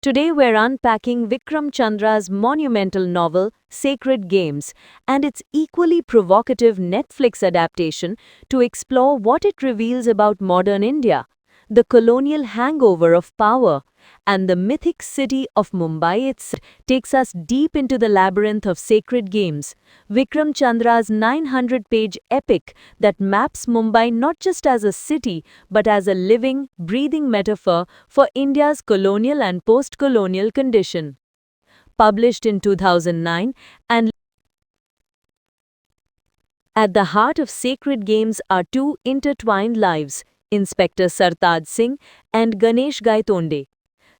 Today we're unpacking Vikram Chandra's monumental novel, Sacred Games, and its equally provocative Netflix adaptation to explore what it reveals about modern India, the colonial hangover of power, and the mythic city of Mumbai itself takes us deep into the labyrinth of Sacred Games, Vikram Chandra's 900-page epic that maps Mumbai not just as a city but as a living, breathing metaphor for India's colonial and post-colonial condition. Published in 2009 and at the heart of Sacred Games are two intertwined lives, Inspector Sartaj Singh and Ganesh Gaitonde.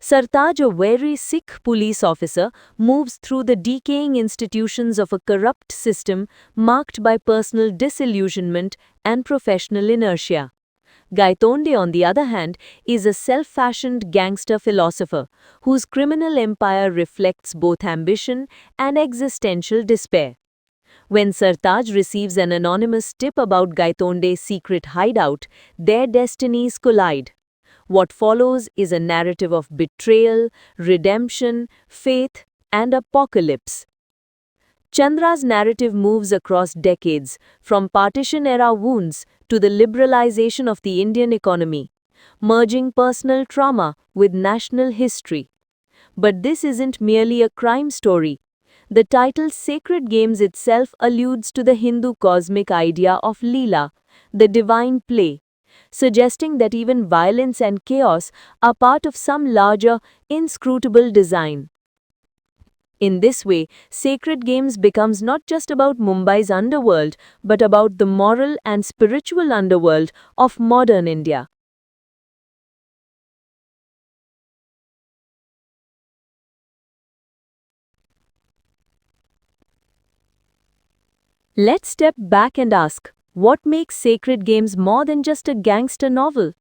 Sartaj, a wary Sikh police officer, moves through the decaying institutions of a corrupt system marked by personal disillusionment and professional inertia. Gaitonde, on the other hand, is a self-fashioned gangster philosopher whose criminal empire reflects both ambition and existential despair. When Sartaj receives an anonymous tip about Gaitonde's secret hideout, their destinies collide. What follows is a narrative of betrayal, redemption, faith, and apocalypse. Chandra's narrative moves across decades, from partition-era wounds to the liberalization of the Indian economy, merging personal trauma with national history. But this isn't merely a crime story. The title Sacred Games itself alludes to the Hindu cosmic idea of Leela, the divine play, suggesting that even violence and chaos are part of some larger, inscrutable design. In this way, Sacred Games becomes not just about Mumbai's underworld, but about the moral and spiritual underworld of modern India. Let's step back and ask, what makes Sacred Games more than just a gangster novel?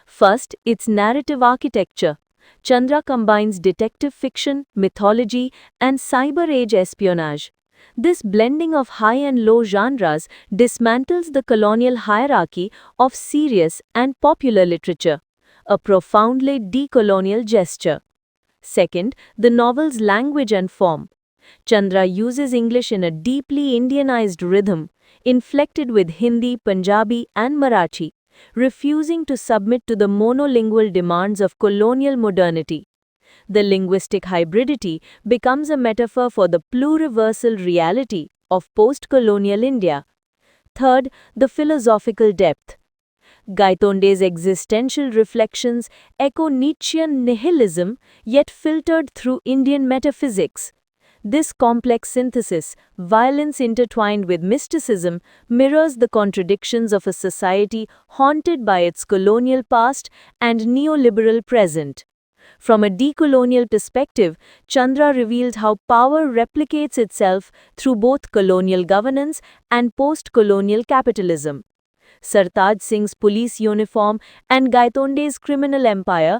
First, its narrative architecture. Chandra combines detective fiction, mythology, and cyber-age espionage. This blending of high and low genres dismantles the colonial hierarchy of serious and popular literature, a profoundly decolonial gesture. Second, the novel's language and form. Chandra uses English in a deeply Indianized rhythm, inflected with Hindi, Punjabi, and Marathi, refusing to submit to the monolingual demands of colonial modernity. The linguistic hybridity becomes a metaphor for the pluriversal reality of post-colonial India. Third, the philosophical depth. Gaitonde's existential reflections echo Nietzschean nihilism, yet filtered through Indian metaphysics. This complex synthesis, violence intertwined with mysticism, mirrors the contradictions of a society haunted by its colonial past and neoliberal present. From a decolonial perspective, Chandra revealed how power replicates itself through both colonial governance and post-colonial capitalism. Sartaj Singh's police uniform and Gaitonde's criminal empire